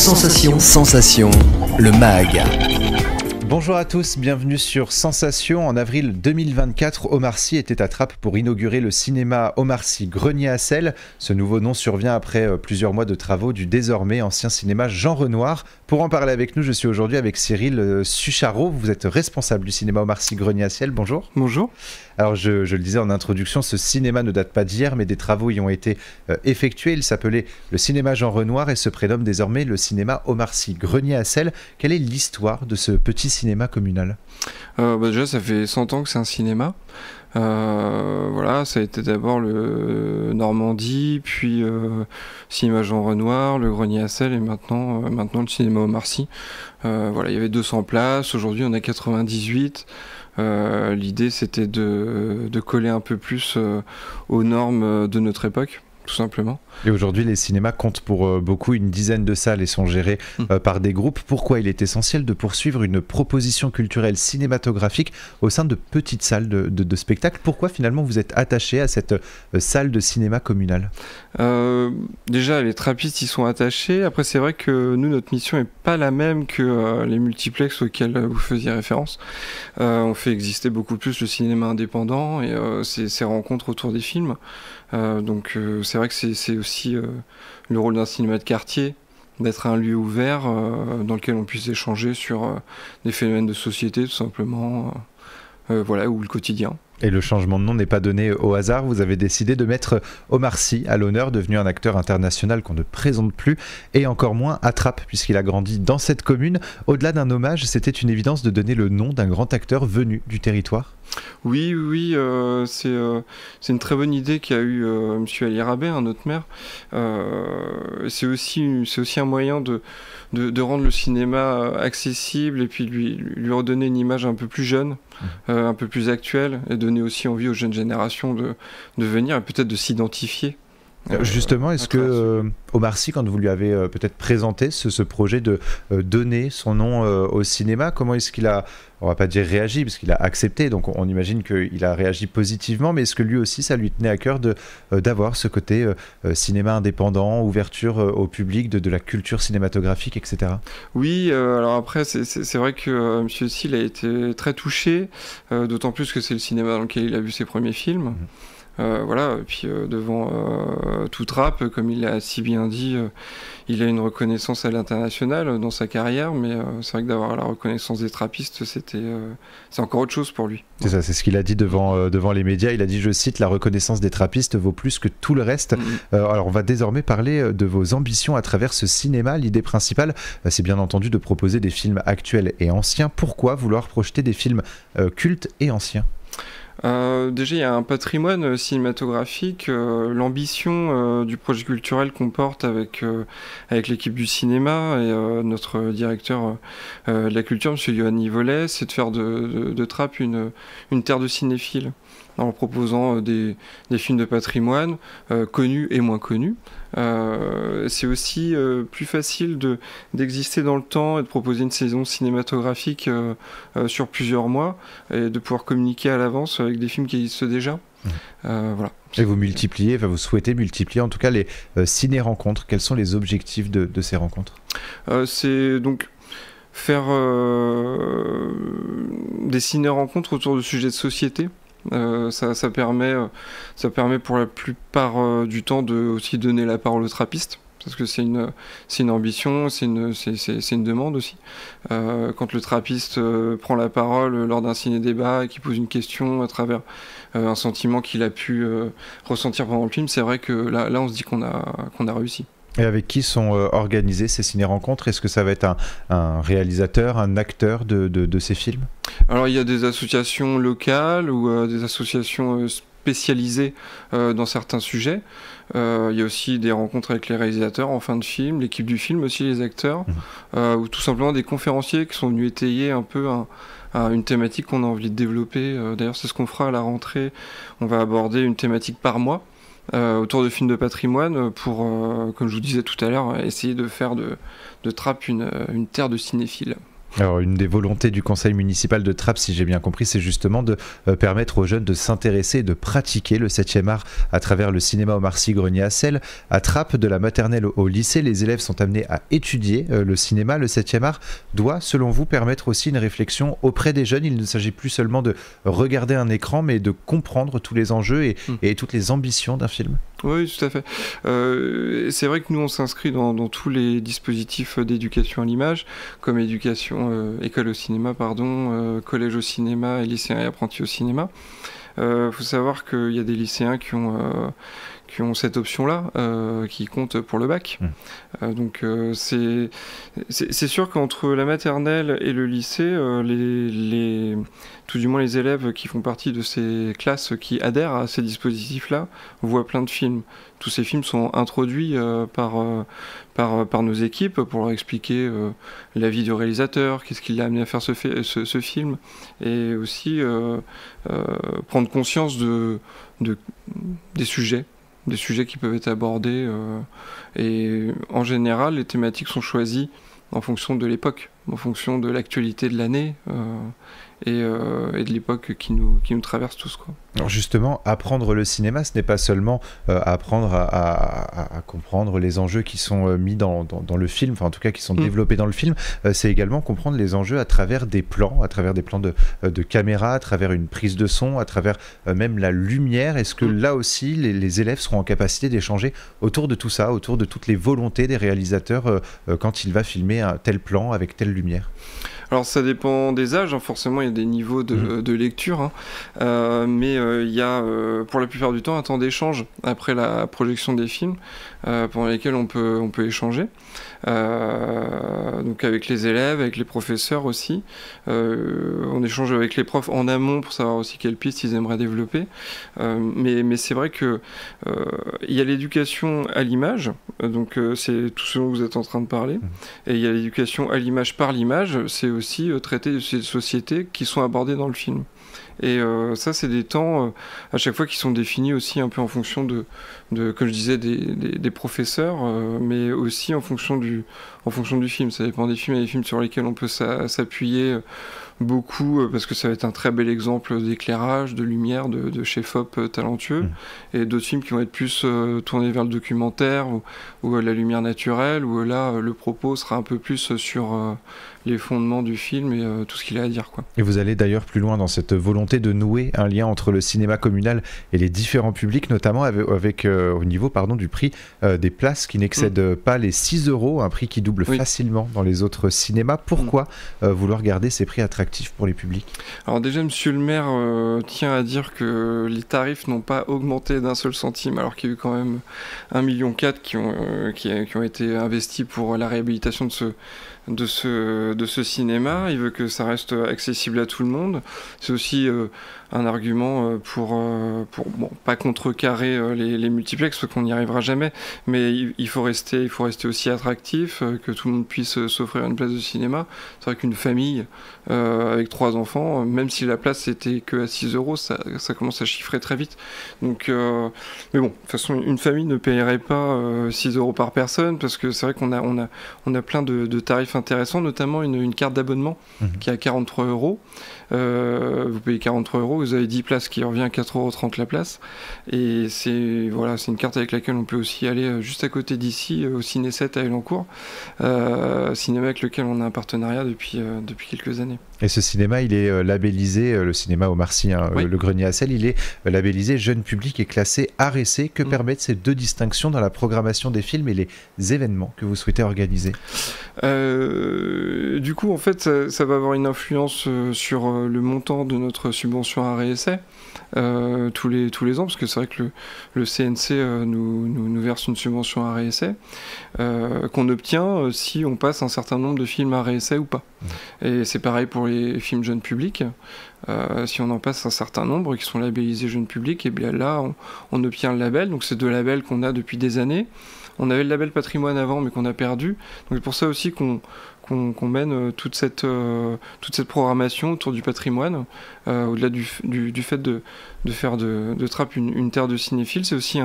Sensation. Sensation, le MAG. Bonjour à tous, bienvenue sur Sensation. En avril 2024, Omar Sy était à Trappes pour inaugurer le cinéma Omar Sy Grenier à Sel. Ce nouveau nom survient après plusieurs mois de travaux du désormais ancien cinéma Jean Renoir. Pour en parler avec nous, je suis aujourd'hui avec Cyril Sucharo. Vous êtes responsable du cinéma Omar Sy Grenier à Sel. Bonjour. Bonjour. Alors je le disais en introduction, ce cinéma ne date pas d'hier, mais des travaux y ont été effectués. Il s'appelait le cinéma Jean Renoir et se prénomme désormais le cinéma Omar Sy Grenier à Sel. Quelle est l'histoire de ce petit cinéma communal ? Déjà, ça fait 100 ans que c'est un cinéma. Voilà, ça a été d'abord le Normandie, puis cinéma Jean Renoir, le Grenier à Sel et maintenant le cinéma Omar Sy. Voilà, il y avait 200 places, aujourd'hui on a 98. L'idée c'était de coller un peu plus aux normes de notre époque, tout simplement. Et aujourd'hui, les cinémas comptent pour beaucoup une dizaine de salles et sont gérés par des groupes. Pourquoi il est essentiel de poursuivre une proposition culturelle cinématographique au sein de petites salles de spectacle ? Pourquoi finalement vous êtes attaché à cette salle de cinéma communale ? Déjà, les trappistes y sont attachés. Après, c'est vrai que nous, notre mission n'est pas la même que les multiplexes auxquels vous faisiez référence. On fait exister beaucoup plus le cinéma indépendant et ces rencontres autour des films. Donc c'est vrai que c'est aussi le rôle d'un cinéma de quartier, d'être un lieu ouvert dans lequel on puisse échanger sur des phénomènes de société tout simplement, voilà, ou le quotidien. Et le changement de nom n'est pas donné au hasard. Vous avez décidé de mettre Omar Sy à l'honneur, devenu un acteur international qu'on ne présente plus, et encore moins à Trappes, puisqu'il a grandi dans cette commune. Au-delà d'un hommage, c'était une évidence de donner le nom d'un grand acteur venu du territoire. Oui, c'est une très bonne idée qu'a eu M. Ali Rabet, notre maire. C'est aussi un moyen de rendre le cinéma accessible et puis lui redonner une image un peu plus jeune, un peu plus actuelle, et donner aussi envie aux jeunes générations de venir et peut-être de s'identifier. Justement, est-ce que Omar Sy, quand vous lui avez peut-être présenté ce projet de donner son nom au cinéma, comment est-ce qu'il a, on va pas dire réagi, parce qu'il a accepté, donc on imagine qu'il a réagi positivement, mais est-ce que lui aussi, ça lui tenait à cœur d'avoir ce côté cinéma indépendant, ouverture au public, de la culture cinématographique, etc. Oui, alors après, c'est vrai que M. Sy a été très touché, d'autant plus que c'est le cinéma dans lequel il a vu ses premiers films. Voilà, et puis devant tout Trappes, comme il l'a si bien dit, il a une reconnaissance à l'international dans sa carrière, mais c'est vrai que d'avoir la reconnaissance des trappistes, c'est encore autre chose pour lui. C'est ça, c'est ce qu'il a dit devant les médias. Il a dit, je cite, la reconnaissance des trappistes vaut plus que tout le reste. Alors on va désormais parler de vos ambitions à travers ce cinéma. L'idée principale, c'est bien entendu de proposer des films actuels et anciens. Pourquoi vouloir projeter des films cultes et anciens ? Déjà, il y a un patrimoine cinématographique. L'ambition du projet culturel qu'on porte avec l'équipe du cinéma et notre directeur de la culture, M. Yoann Volet, c'est de faire de Trappes une terre de cinéphiles, en proposant des films de patrimoine, connus et moins connus. C'est aussi plus facile d'exister dans le temps et de proposer une saison cinématographique sur plusieurs mois et de pouvoir communiquer à l'avance avec des films qui existent déjà. Voilà. Et vous souhaitez multiplier en tout cas les ciné-rencontres. Quels sont les objectifs de ces rencontres ? C'est donc faire des ciné-rencontres autour de sujets de société. Ça permet pour la plupart du temps de aussi donner la parole aux trappistes, parce que c'est une ambition, c'est une demande aussi. Quand le trappiste prend la parole lors d'un ciné-débat et qui pose une question à travers un sentiment qu'il a pu ressentir pendant le film, c'est vrai que là on se dit qu'on a réussi. Et avec qui sont organisées ces ciné-rencontres ? Est-ce que ça va être un réalisateur, un acteur de ces films ? Alors il y a des associations locales ou des associations spécialisées dans certains sujets. Il y a aussi des rencontres avec les réalisateurs en fin de film, l'équipe du film aussi, les acteurs, ou tout simplement des conférenciers qui sont venus étayer un peu une thématique qu'on a envie de développer. D'ailleurs c'est ce qu'on fera à la rentrée. On va aborder une thématique par mois. Autour de films de patrimoine pour, comme je vous disais tout à l'heure, essayer de faire de Trappes une terre de cinéphiles. Alors, une des volontés du conseil municipal de Trappes, si j'ai bien compris, c'est justement de permettre aux jeunes de s'intéresser et de pratiquer le 7e art à travers le cinéma Omar Sy Grenier-Assel. À Trappes, de la maternelle au lycée, les élèves sont amenés à étudier le cinéma. Le 7e art doit, selon vous, permettre aussi une réflexion auprès des jeunes. Il ne s'agit plus seulement de regarder un écran, mais de comprendre tous les enjeux et toutes les ambitions d'un film. Oui, tout à fait. C'est vrai que nous, on s'inscrit dans tous les dispositifs d'éducation à l'image, comme école au cinéma, collège au cinéma et lycéens et apprentis au cinéma. Faut savoir qu'il y a des lycéens qui ont cette option-là, qui compte pour le bac. Donc c'est sûr qu'entre la maternelle et le lycée, tout du moins les élèves qui font partie de ces classes qui adhèrent à ces dispositifs-là voient plein de films. Tous ces films sont introduits par nos équipes pour leur expliquer la vie du réalisateur, qu'est-ce qui l'a amené à faire ce film, et aussi prendre conscience des sujets qui peuvent être abordés. Et en général, les thématiques sont choisies en fonction de l'époque, en fonction de l'actualité de l'année et de l'époque qui nous traverse tous, quoi. Alors justement, apprendre le cinéma, ce n'est pas seulement apprendre à comprendre les enjeux qui sont mis dans le film, enfin en tout cas qui sont développés dans le film, c'est également comprendre les enjeux à travers des plans de caméra, à travers une prise de son, à travers même la lumière. Est-ce que là aussi, les élèves seront en capacité d'échanger autour de tout ça, autour de toutes les volontés des réalisateurs quand il va filmer un tel plan avec telle lumière ? Alors ça dépend des âges, hein. Forcément il y a des niveaux de lecture, hein. Mais il y a pour la plupart du temps un temps d'échange après la projection des films pendant lesquels on peut échanger, donc avec les élèves, avec les professeurs aussi. On échange avec les profs en amont pour savoir aussi quelles pistes ils aimeraient développer, mais c'est vrai que il y a l'éducation à l'image, donc c'est tout ce dont vous êtes en train de parler, et il y a l'éducation à l'image par l'image, c'est aussi traiter de ces sociétés qui sont abordées dans le film. Et ça, c'est des temps à chaque fois qui sont définis aussi un peu en fonction de comme je disais, des professeurs, mais aussi en fonction du film. Ça dépend des films. Il y a des films sur lesquels on peut s'appuyer beaucoup parce que ça va être un très bel exemple d'éclairage, de lumière, de chef-op talentueux, et d'autres films qui vont être plus tournés vers le documentaire ou la lumière naturelle, où là le propos sera un peu plus sur les fondements du film et tout ce qu'il a à dire, quoi. Et vous allez d'ailleurs plus loin dans cette volonté de nouer un lien entre le cinéma communal et les différents publics, notamment avec au niveau du prix des places qui n'excèdent pas les 6 €, un prix qui double facilement dans les autres cinémas. Pourquoi vouloir garder ces prix attractifs pour les publics ? Alors déjà, monsieur le maire tient à dire que les tarifs n'ont pas augmenté d'un seul centime, alors qu'il y a eu quand même 1,4 million qui ont été investis pour la réhabilitation de ce cinéma. Il veut que ça reste accessible à tout le monde. C'est aussi un argument pour pas contrecarrer les multiplex, parce qu'on n'y arrivera jamais, mais il faut rester aussi attractif, que tout le monde puisse s'offrir une place de cinéma. C'est vrai qu'une famille avec 3 enfants, même si la place était que à 6 €, ça commence à chiffrer très vite. Donc, mais bon, de toute façon, une famille ne paierait pas 6 € par personne, parce que c'est vrai qu'on a plein de tarifs intéressants, notamment une carte d'abonnement qui est à 43 €. Vous payez 43 €, vous avez 10 places qui revient à 4,30 € la place, et c'est une carte avec laquelle on peut aussi aller juste à côté d'ici au Ciné 7 à Elancourt, cinéma avec lequel on a un partenariat depuis quelques années. Et ce cinéma, il est labellisé, le cinéma Omar Sy, le Grenier-Assel, il est labellisé jeune public et classé art essai. Que permettent ces deux distinctions dans la programmation des films et les événements que vous souhaitez organiser ? Du coup, en fait, ça va avoir une influence sur le montant de notre subvention art et essai tous les ans, parce que c'est vrai que le CNC nous verse une subvention art et essai qu'on obtient si on passe un certain nombre de films art et essai ou pas. Et c'est pareil pour les films jeunes publics. Si on en passe un certain nombre qui sont labellisés jeunes publics, et bien là on obtient le label. Donc c'est deux labels qu'on a depuis des années. On avait le label patrimoine avant, mais qu'on a perdu. Donc c'est pour ça aussi qu'on mène toute cette programmation autour du patrimoine, au-delà du fait de faire de Trappes une terre de cinéphiles. C'est aussi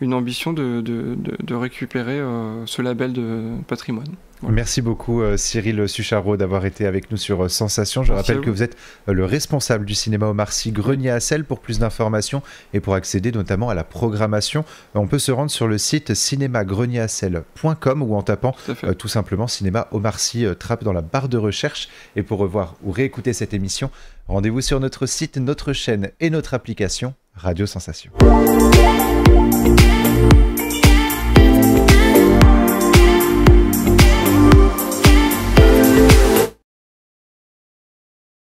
une ambition de récupérer ce label de patrimoine. Voilà. Merci beaucoup Cyril Sucharo d'avoir été avec nous sur Sensation. Je rappelle que vous êtes le responsable du cinéma Omar Sy Grenier à Sel. Pour plus d'informations et pour accéder notamment à la programmation, on peut se rendre sur le site cinémagrenierassel.com ou en tapant tout simplement cinéma Omar Sy Trappe dans la barre de recherche. Et pour revoir ou réécouter cette émission, rendez-vous sur notre site, notre chaîne et notre application Radio Sensation.